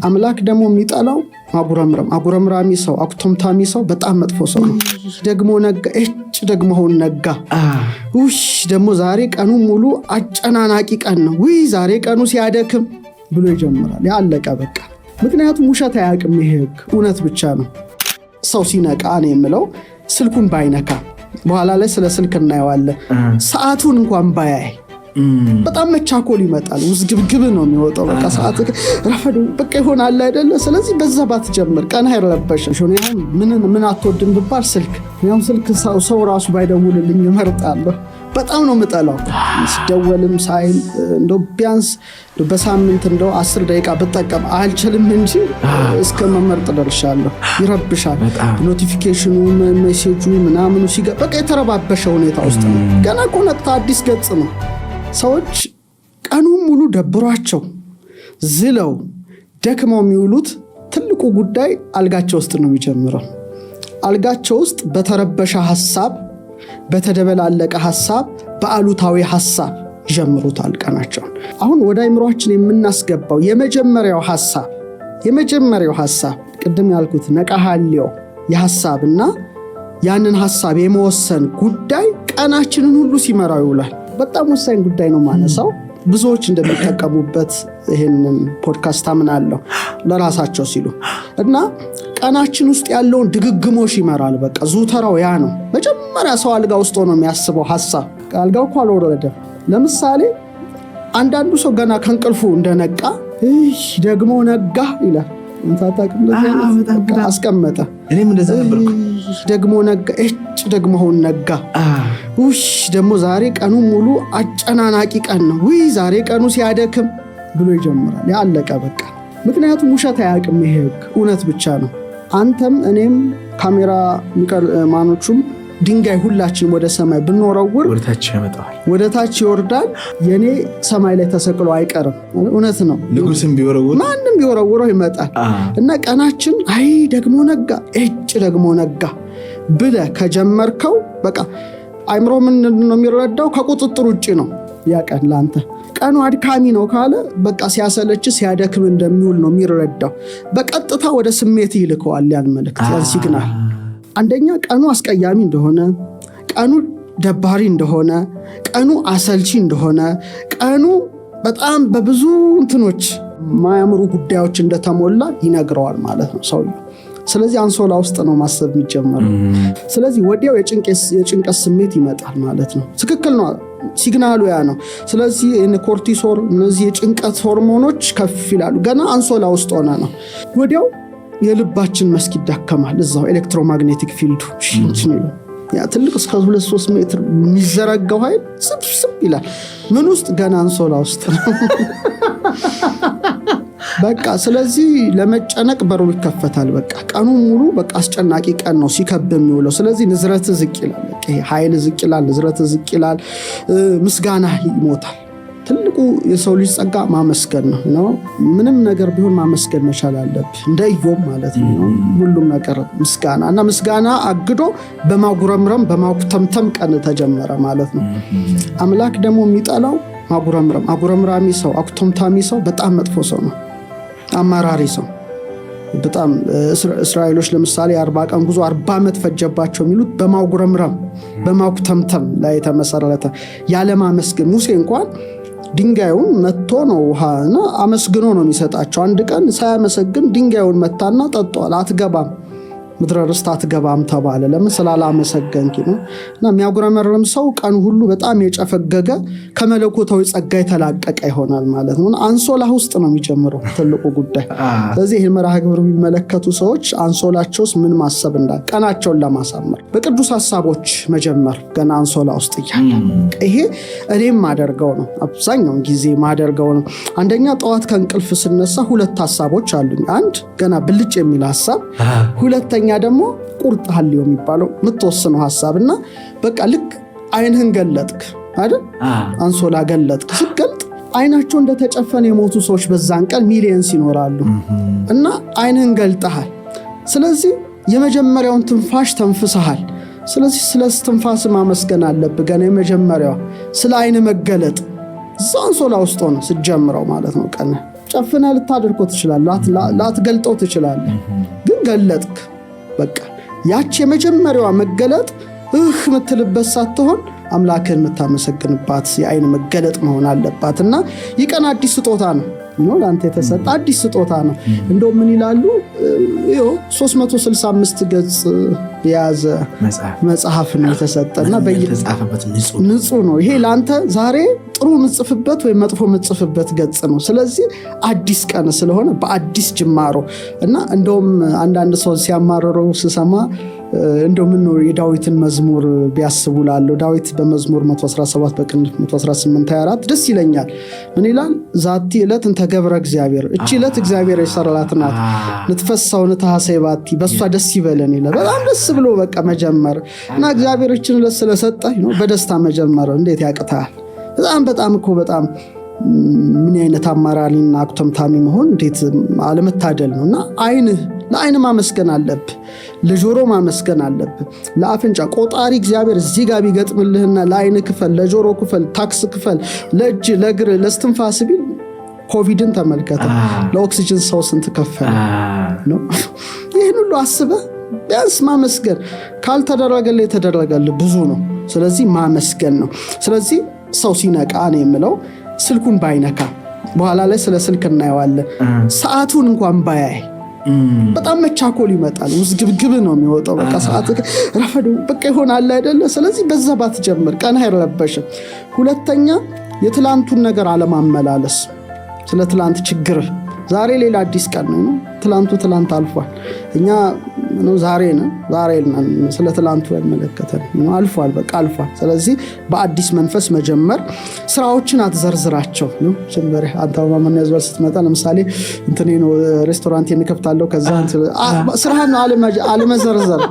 አምላክ ደግሞ የሚጠላው አጉረምራሚ ሰው አኩተምታሚ ሰው በጣም መጥፎ ሰው ነው። ደግሞ ነጋ ደግሞ ሆን ነጋ ውሽ ደግሞ ዛሬ ቀኑ ሙሉ አጨናናቂ ቀን ነው ዛሬ ቀኑ ሲያደክም ብሎ ይጀምራል። ያለቀ በቃ። ምክንያቱም ውሸት አያውቅም ይሄ ህግ እውነት ብቻ ነው። ሰው ሲነቃ ነው የምለው ስልኩን ባይነካ በኋላ ላይ ስለ ስልክ እናየዋለን። ሰዓቱን እንኳን ባያይ በጣም መቻኮል ይመጣል። ውዝግብግብ ነው የሚወጣው። በቃ ሰዓት ረፈዱ በቃ ይሆናል አይደለ? ስለዚህ በዛ ባትጀምር ቀን አይረበሽሽ። ምን አትወድም ብባል ስልክ ሰው ራሱ ባይደውልልኝ እመርጣለሁ። በጣም ነው የምጠላው። ሲደወልም ሳይል እንደው ቢያንስ በሳምንት እንደው 10 ደቂቃ ብጠቀም አልችልም እንጂ እስከ መመርጥ ደርሻለሁ። ይረብሻል። ኖቲፊኬሽኑ ሜሴጁ ምናምኑ ሲገባ በቃ የተረባበሸ ሁኔታ ውስጥ ነው። ገና ኮነታ አዲስ ገጽ ነው። ሰዎች ቀኑን ሙሉ ደብሯቸው ዝለው ደክመው የሚውሉት ትልቁ ጉዳይ አልጋቸው ውስጥ ነው የሚጀምረው። አልጋቸው ውስጥ በተረበሸ ሐሳብ፣ በተደበላለቀ ሐሳብ፣ በአሉታዊ ሐሳብ ጀምሩታል ቀናቸውን። አሁን ወደ አይምሮአችን የምናስገባው የመጀመሪያው ሐሳብ ቅድም ያልኩት ነቃሃልዮ የሐሳብና ያንን ሐሳብ የመወሰን ጉዳይ ቀናችንን ሁሉ ሲመራው ይውላል። በጣም ወሳኝ ጉዳይ ነው ማነሳው። ብዙዎች እንደሚጠቀሙበት ይሄንን ፖድካስት አምናለሁ ለራሳቸው ሲሉ እና ቀናችን ውስጥ ያለውን ድግግሞሽ ይመራል። በቃ ዙተራው ያ ነው። መጀመሪያ ሰው አልጋ ውስጥ ሆኖ የሚያስበው ሐሳብ አልጋው እኮ አልወረደም። ለምሳሌ አንዳንዱ ሰው ገና ከእንቅልፉ እንደነቃ ደግሞ ነጋ ይላል። እንታታቅም አስቀመጠ። እኔም እንደዛ ነበርኩ። ደግሞ ነጋ ደግሞ ሆን ነጋ ደግሞ ዛሬ ቀኑ ሙሉ አጨናናቂ ቀን ነው ዛሬ ቀኑ ሲያደክም ብሎ ይጀምራል። ያለቀ በቃ። ምክንያቱም ውሸት አያውቅም ይሄ ህግ እውነት ብቻ ነው። አንተም እኔም ካሜራ ማኖቹም ድንጋይ ሁላችን ወደ ሰማይ ብንወረውር ወደ ታች ይወርዳል። የኔ ሰማይ ላይ ተሰቅሎ አይቀርም። እውነት ነው። ንጉስም ቢወረውር ማንም ቢወረውረው ይመጣል። እና ቀናችን ደግሞ ነጋ ደግሞ ነጋ ብለ ከጀመርከው በቃ አይምሮ ምን ነው የሚረዳው? ከቁጥጥር ውጪ ነው ያቀን ላንተ። ቀኑ አድካሚ ነው ካለ በቃ ሲያሰለች ሲያደክም እንደሚውል ነው የሚረዳው። በቀጥታ ወደ ስሜት ይልከዋል ያን መልእክት ያን ሲግናል። አንደኛ ቀኑ አስቀያሚ እንደሆነ፣ ቀኑ ደባሪ እንደሆነ፣ ቀኑ አሰልቺ እንደሆነ፣ ቀኑ በጣም በብዙ እንትኖች ማያምሩ ጉዳዮች እንደተሞላ ይነግረዋል ማለት ነው ሰውየው። ስለዚህ አንሶላ ውስጥ ነው ማሰብ የሚጀምረው። ስለዚህ ወዲያው የጭንቀት ስሜት ይመጣል ማለት ነው። ትክክል ነው። ሲግናሉ ያ ነው። ስለዚህ ኮርቲሶል እነዚህ የጭንቀት ሆርሞኖች ከፍ ይላሉ። ገና አንሶላ ውስጥ ሆነ ነው። ወዲያው የልባችን መስክ ይዳከማል። እዛው ኤሌክትሮማግኔቲክ ፊልዱ ያ ትልቅ እስከ 2-3 ሜትር የሚዘረጋው ኃይል ስብስብ ይላል። ምን ውስጥ? ገና አንሶላ ውስጥ ነው። በቃ ስለዚህ ለመጨነቅ በሩ ይከፈታል። በቃ ቀኑ ሙሉ በቃ አስጨናቂ ቀን ነው ሲከብ የሚውለው። ስለዚህ ንዝረት ዝቅ ይላል። በቃ ኃይል ዝቅ ይላል፣ ንዝረት ዝቅ ይላል፣ ምስጋና ይሞታል። ትልቁ የሰው ልጅ ጸጋ ማመስገን ነው። ምንም ነገር ቢሆን ማመስገን መቻል አለብህ። እንደ ኢዮብ ማለት ነው። ሁሉም ነገር ምስጋና እና ምስጋና አግዶ በማጉረምረም በማኩተምተም ቀን ተጀመረ ማለት ነው። አምላክ ደግሞ የሚጠላው አጉረምራሚ ሰው አኩተምታሚ ሰው በጣም መጥፎ ሰው ነው። አማራሪ ሰው በጣም እስራኤሎች ለምሳሌ 40 ቀን ጉዞ 40 ዓመት ፈጀባቸው የሚሉት በማጉረምረም በማኩተምተም ላይ የተመሰረተ ያለማመስገን። ሙሴ እንኳን ድንጋዩን መጥቶ ነው ውሃና አመስግኖ ነው የሚሰጣቸው። አንድ ቀን ሳያመሰግን ድንጋዩን መታና ጠጧል። አትገባም ምድረ ርስት አትገባም ተባለ። ለምን? ስላላመሰገንክ ነው። እና የሚያጉረመርም ሰው ቀን ሁሉ በጣም የጨፈገገ ከመለኮታዊ ጸጋ የተላቀቀ ይሆናል ማለት ነው። አንሶላ ውስጥ ነው የሚጀምረው ትልቁ ጉዳይ። ስለዚህ ይህን መርሃ ግብር የሚመለከቱ ሰዎች አንሶላቸውስ ምን ማሰብ እንዳለ ቀናቸውን ለማሳመር በቅዱስ ሐሳቦች መጀመር ገና አንሶላ ውስጥ እያለ ይሄ እኔም ማደርገው ነው። አብዛኛውን ጊዜ ማደርገው ነው። አንደኛ ጠዋት ከእንቅልፍ ስነሳ 2 ሐሳቦች አሉኝ። አንድ ገና ብልጭ የሚል ሐሳብ፣ ሁለተኛ ደግሞ ቁርጥ ሐልዮ የሚባለው የምትወስነው ሐሳብና በቃ ልክ አይንህን ገለጥክ አይደል? አንሶላ ገለጥክ። ስትገልጥ አይናቸው እንደተጨፈነ የሞቱ ሰዎች በዛን ቀን ሚሊየንስ ይኖራሉ እና አይንህን ገልጠሃል። ስለዚህ የመጀመሪያውን ትንፋሽ ተንፍሰሃል። ስለዚህ ስለ ትንፋስ ማመስገን አለብህ። ገና የመጀመሪያው ስለ አይን መገለጥ እዛ አንሶላ ውስጥ ሆነ ስትጀምረው ማለት ነው። ቀን ጨፍነህ ልታደርገው ትችላለህ፣ ላትገልጠው ትችላለህ። ግን ገለጥክ። በቃ ያቺ የመጀመሪያዋ መገለጥ ምትልበት ሳትሆን አምላክን የምታመሰግንባት የአይን መገለጥ መሆን አለባት። እና ይህ ቀን አዲስ ስጦታ ነው ለአንተ የተሰጠ አዲስ ስጦታ ነው። እንደው ምን ይላሉ 365 ገጽ የያዘ መጽሐፍ ነው የተሰጠና በየተጻፈበት ንጹህ ነው። ይሄ ለአንተ ዛሬ ጥሩ ምጽፍበት ወይ መጥፎ ምጽፍበት ገጽ ነው። ስለዚህ አዲስ ቀን ስለሆነ በአዲስ ጅማሮ እና እንደውም አንዳንድ ሰው ሲያማርረው ስሰማ እንደው ምን ነው የዳዊትን መዝሙር ቢያስቡላለው። ዳዊት በመዝሙር 117 በቅንፍ 118:24 ደስ ይለኛል። ምን ይላል? ዛቲ ዕለት እንተ ገብረ እግዚአብሔር፣ እቺ ዕለት እግዚአብሔር የሰራት ናት። ንትፈሳው ንታሐሰይ ባቲ፣ በሷ ደስ ይበለን ይላል። በጣም ደስ ብሎ በቃ መጀመር እና እግዚአብሔር እቺን ዕለት ስለሰጠህ ነው በደስታ መጀመር እንዴት ያቅታል? በጣም እኮ በጣም ምን አይነት አማራሪና አክተምታሚ መሆን እንዴት አለመታደል ነውና ለአይን ማመስገን አለብህ፣ ለጆሮ ማመስገን አለብህ፣ ለአፍንጫ ቆጣሪ እግዚአብሔር እዚህ ጋር ቢገጥምልህና ለአይን ክፈል፣ ለጆሮ ክፈል፣ ታክስ ክፈል፣ ለእጅ ለእግር ለስትንፋስ ቢል ኮቪድን ተመልከተ። ለኦክሲጅን ሰው ስንት ከፈለ ነው? ይህን ሁሉ አስበህ ቢያንስ ማመስገን ካልተደረገልህ የተደረገልህ ብዙ ነው። ስለዚህ ማመስገን ነው። ስለዚህ ሰው ሲነቃ ነው የምለው ስልኩን ባይነካ፣ በኋላ ላይ ስለ ስልክ እናየዋለን። ሰዓቱን እንኳን ባያይ በጣም መቻኮል ይመጣል። ውዝግብግብ ነው የሚወጣው። በቃ ሰዓት ረፈዱ በቃ ይሆናል አይደለ? ስለዚህ በዛ ባትጀምር ቀን አይረበሽም። ሁለተኛ የትላንቱን ነገር አለማመላለስ። ስለ ትላንት ችግር ዛሬ ሌላ አዲስ ቀን ነው። ትላንት አልፏል። እኛ ነው ዛሬ ነን። ስለ ትላንቱ አይመለከተንም። አልፏል፣ በቃ አልፏል። ስለዚህ በአዲስ መንፈስ መጀመር። ስራዎችን አትዘርዝራቸው ነው ጀምበረ። አንተ ማመን ያዝዋል ስትመጣ ለምሳሌ እንትኔ ነው ሬስቶራንት እንከፍታለሁ ከዛ ስራህን አለመዘርዘር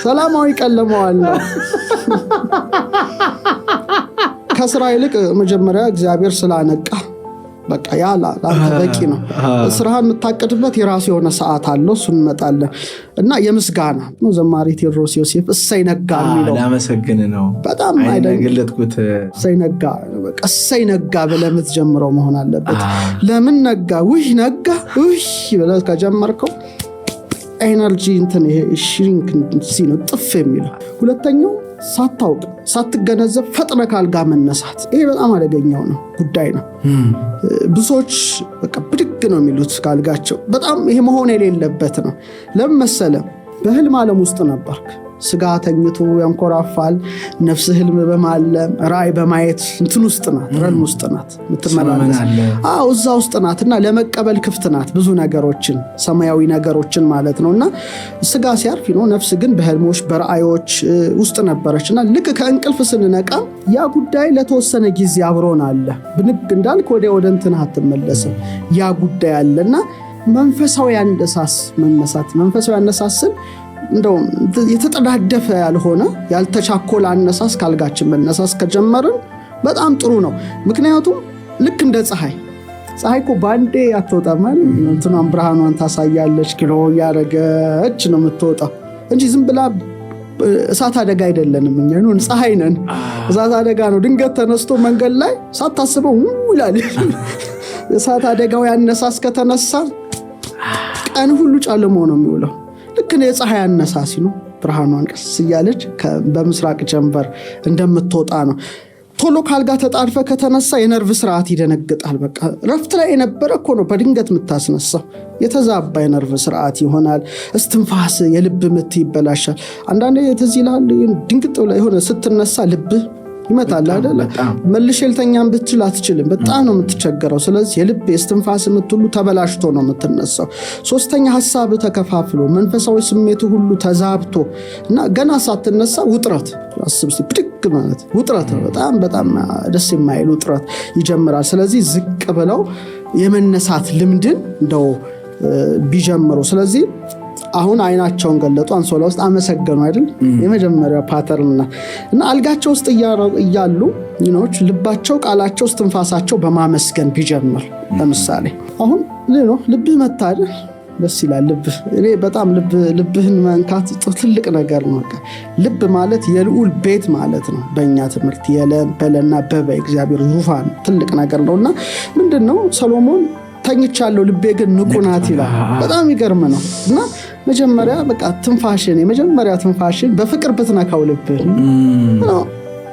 ሰላማዊ ቀለመዋል ነው። ከስራ ይልቅ መጀመሪያ እግዚአብሔር ስላነቃ በቃ ያላ በቂ ነው። ስራህን የምታቀድበት የራሱ የሆነ ሰዓት አለው። እሱን እንመጣለን እና የምስጋና ነው። ዘማሪ ቴዎድሮስ ዮሴፍ እሰይ ነጋ የሚለው ላመሰግን ነው። በጣም አይደገለጥኩት እሰይ ነጋ በቃ እሰይ ነጋ ብለህ የምትጀምረው መሆን አለበት። ለምን ነጋ ነጋ ብለህ ከጀመርከው ኤነርጂ እንትን ይሄ ሽሪንክ ሲኖ ጥፍ የሚለው። ሁለተኛው ሳታውቅ ሳትገነዘብ ፈጥነ ካልጋ መነሳት። ይሄ በጣም አደገኛው ነው ጉዳይ ነው። ብዙዎች በቃ ብድግ ነው የሚሉት ካልጋቸው። በጣም ይሄ መሆን የሌለበት ነው። ለምን መሰለህ? በህልም ዓለም ውስጥ ነበርክ። ስጋ ተኝቶ ያንኮራፋል። ነፍስ ህልም በማለም ራእይ በማየት እንትን ውስጥ ናት፣ ረን ውስጥ ናት የምትመላለስ። እዛ ውስጥ ናትና ለመቀበል ክፍት ናት ብዙ ነገሮችን፣ ሰማያዊ ነገሮችን ማለት ነውና ስጋ ሲያርፍ ነው። ነፍስ ግን በህልሞች በራእዮች ውስጥ ነበረችና ልክ ከእንቅልፍ ስንነቃ ያ ጉዳይ ለተወሰነ ጊዜ አብሮን አለ። ብንግ እንዳልክ ወደ እንትን አትመለስም። ያ ጉዳይ አለና መንፈሳዊ አነሳስ መነሳት። መንፈሳዊ አነሳስን እንደው የተጠዳደፈ ያልሆነ ያልተቻኮለ አነሳስ ካልጋችን መነሳስ ከጀመርን በጣም ጥሩ ነው። ምክንያቱም ልክ እንደ ፀሐይ እኮ ባንዴ አትወጣም አይደል? እንትኗን ብርሃኗን ታሳያለች፣ ግሎ ያረገች ነው የምትወጣው እንጂ ዝም ብላ እሳት አደጋ አይደለንም። እኛ ነው ፀሐይ ነን። እሳት አደጋ ነው። ድንገት ተነስቶ መንገድ ላይ ሳታስበው ይላል። እሳት አደጋው ያነሳስ ከተነሳ ቀን ሁሉ ጨለሞ ነው የሚውለው። ልክ ነው የፀሐይ አነሳሲ ነው። ብርሃኗን ቀስ እያለች በምስራቅ ጀንበር እንደምትወጣ ነው። ቶሎ ካልጋ ተጣድፈ ከተነሳ የነርቭ ስርዓት ይደነግጣል። በቃ ረፍት ላይ የነበረ እኮ ነው በድንገት የምታስነሳው። የተዛባ የነርቭ ስርዓት ይሆናል። እስትንፋስ፣ የልብ ምት ይበላሻል። አንዳንዴ ትዝ ይልሃል ድንግጥ ብለህ የሆነ ስትነሳ ልብህ ይመታል አይደል? መልሼ ልተኛም ብትል አትችልም። በጣም ነው የምትቸገረው። ስለዚህ የልብ የስትንፋስ ምት ሁሉ ተበላሽቶ ነው የምትነሳው። ሶስተኛ ሐሳብ ተከፋፍሎ መንፈሳዊ ስሜቱ ሁሉ ተዛብቶ እና ገና ሳትነሳ ውጥረት አስብ። ብድግ ማለት ውጥረት ነው። በጣም ደስ የማይል ውጥረት ይጀምራል። ስለዚህ ዝቅ ብለው የመነሳት ልምድን እንደው ቢጀምሩ። ስለዚህ አሁን አይናቸውን ገለጡ፣ አንሶላ ውስጥ አመሰገኑ አይደል? የመጀመሪያው ፓተርን እና አልጋቸው ውስጥ እያሉ ልባቸው፣ ቃላቸው፣ እስትንፋሳቸው በማመስገን ቢጀምር። ለምሳሌ አሁን ልብህ መታ አይደል? ደስ ይላል ልብህ። እኔ በጣም ልብህን መንካት ትልቅ ነገር ነው። ልብ ማለት የልዑል ቤት ማለት ነው። በእኛ ትምህርት የለም በለና በበ እግዚአብሔር ዙፋን ትልቅ ነገር ነውና ምንድነው ሰሎሞን ተኝቻለሁ ልቤ ግን ንቁ ናት ይላል። በጣም ይገርም ነው። እና መጀመሪያ በቃ የመጀመሪያ ትንፋሽን በፍቅር ብትነካው ልብህ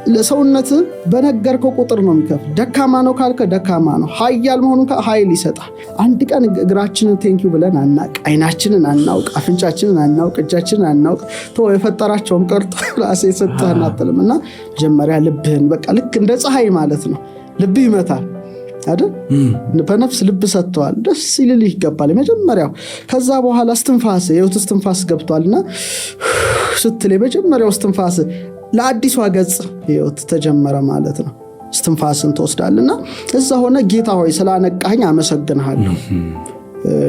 ለሰውነት በነገርከው ቁጥር ነው የሚከፍል። ደካማ ነው ካልከ ደካማ ነው፣ ኃያል መሆኑን ኃይል ይሰጣል። አንድ ቀን እግራችንን ቴንኪው ብለን አናውቅ፣ አይናችንን አናውቅ፣ አፍንጫችንን አናውቅ፣ እጃችንን አናውቅ። የፈጠራቸውን ቀርጦ ራሴ የሰጠህን አትልም። እና መጀመሪያ ልብህን በቃ ልክ እንደ ፀሐይ ማለት ነው ልብህ ይመታል አይደል? በነፍስ ልብ ሰጥተዋል፣ ደስ ይልልህ ይገባል የመጀመሪያው። ከዛ በኋላ እስትንፋስ የህይወት እስትንፋስ ገብቷልና ስትል የመጀመሪያው እስትንፋስ ለአዲሷ ገጽ ህይወት ተጀመረ ማለት ነው። እስትንፋስን ትወስዳልና እዛ ሆነ ጌታ ሆይ ስላነቃኸኝ አመሰግንሃለሁ።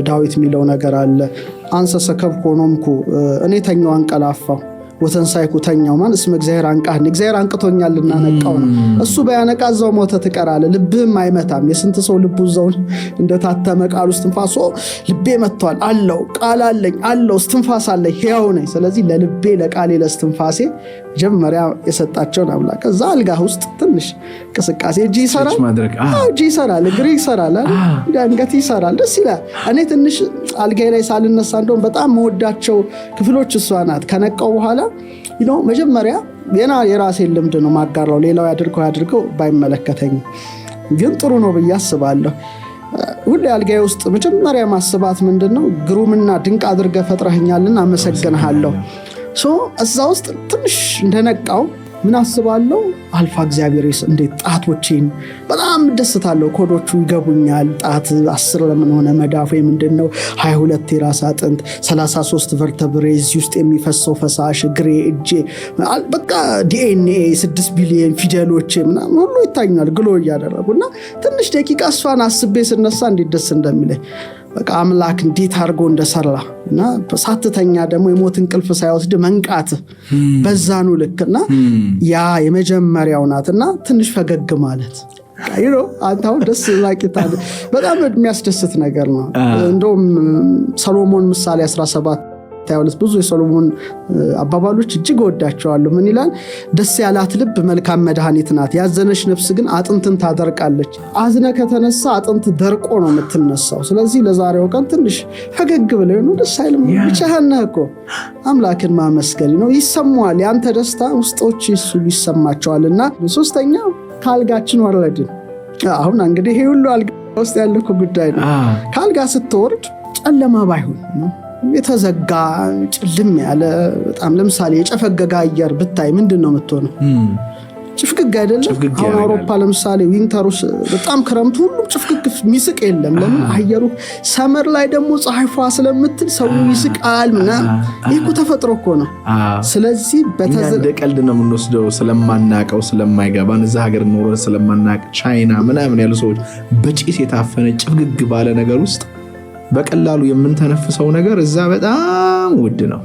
ዳዊት የሚለው ነገር አለ። አንሰ ሰከብኩ ኖምኩ፣ እኔ ተኛው አንቀላፋው ወተንሳይኩ ተኛው ማለት እስመ እግዚአብሔር አንቃህን፣ እግዚአብሔር አንቅቶኛልና ነቃው ነው። እሱ በያነቃ እዛው ሞተ ትቀራለህ፣ ልብህም አይመታም። የስንት ሰው ልቡ እዛው እንደታተመ ቃል እስትንፋስ ልቤ መጥቷል አለው፣ ቃል አለኝ አለው፣ እስትንፋስ አለኝ፣ ሕያው ነኝ። ስለዚህ ለልቤ ለቃሌ ለእስትንፋሴ መጀመሪያ የሰጣቸውን አምላክ እዛ አልጋ ውስጥ ትንሽ እንቅስቃሴ እጅ ይሰራል፣ እግር ይሰራል፣ አንገት ይሰራል፣ ደስ ይላል። እኔ ትንሽ አልጋይ ላይ ሳልነሳ እንደውም በጣም መወዳቸው ክፍሎች እሷ ናት። ከነቃው በኋላ መጀመሪያ የራሴን ልምድ ነው ማጋራው። ሌላው ያድርገው ባይመለከተኝም ግን ጥሩ ነው ብዬ አስባለሁ። ሁሌ አልጋይ ውስጥ መጀመሪያ ማስባት ምንድነው? ግሩምና ድንቅ አድርገህ ፈጥረኸኛልና አመሰግንሃለሁ። እዛ ውስጥ ትንሽ እንደነቃው ምን አስባለሁ? አልፋ እግዚአብሔር እንዴት ጣቶቼን በጣም ደስታለሁ። ኮዶቹ ይገቡኛል። ጣት 10 ለምን ሆነ? መዳፉ ምንድነው? 22 የራስ አጥንት፣ 33 ቨርተብሬ፣ እዚህ ውስጥ የሚፈሰው ፈሳሽ፣ እግሬ፣ እጄ፣ በቃ ዲኤንኤ 6 ቢሊዮን ፊደሎቼ ምናምን ሁሉ ይታኛል ግሎ እያደረጉና ትንሽ ደቂቃ እሷን አስቤ ስነሳ እንዴት ደስ እንደሚለኝ በቃ አምላክ እንዴት አድርጎ እንደሰራ እና ሳትተኛ ደግሞ የሞት እንቅልፍ ሳይወስድ መንቃት በዛኑ ልክና ያ የመጀመሪያው ናትና ትንሽ ፈገግ ማለት አንተው ደስ ላቂታል። በጣም የሚያስደስት ነገር ነው። እንደውም ሰሎሞን ምሳሌ 17 ብዙ የሰሎሞን አባባሎች እጅግ ወዳቸዋለሁ። ምን ይላል? ደስ ያላት ልብ መልካም መድኃኒት ናት፣ ያዘነች ነፍስ ግን አጥንትን ታደርቃለች። አዝነ ከተነሳ አጥንት ደርቆ ነው የምትነሳው። ስለዚህ ለዛሬው ቀን ትንሽ ፈገግ ብለው ነው ደስ አይልም? ብቻህን እኮ አምላክን ማመስገን ነው። ይሰማዋል፣ ያንተ ደስታ ውስጦች እሱ ይሰማቸዋልና። ሶስተኛው ካልጋችን ወረድን። አሁን እንግዲህ ይሄ ሁሉ አልጋ ውስጥ ያለኩ ጉዳይ ነው። ካልጋ ስትወርድ ጨለማ ባይሆን ነው የተዘጋ ጭልም ያለ በጣም ለምሳሌ የጨፈገጋ አየር ብታይ ምንድነው የምትሆነው? ጭፍግግ አይደለም? አሁን አውሮፓ ለምሳሌ ዊንተሩስ በጣም ክረምቱ ሁሉ ጭፍግግ ሚስቅ የለም። ለምን? አየሩ ሰመር ላይ ደግሞ ፀሐይፏ ስለምትል ሰው ይስቃል ምናምን። ይሄ እኮ ተፈጥሮ እኮ ነው። ስለዚህ እንደ ቀልድ ነው የምንወስደው ስለማናቀው ስለማይገባን። እዛ ሀገር ኖሮ ስለማናቅ ቻይና ምናምን ያሉ ሰዎች በጭስ የታፈነ ጭፍግግ ባለ ነገር ውስጥ በቀላሉ የምንተነፍሰው ነገር እዛ በጣም ውድ ነው።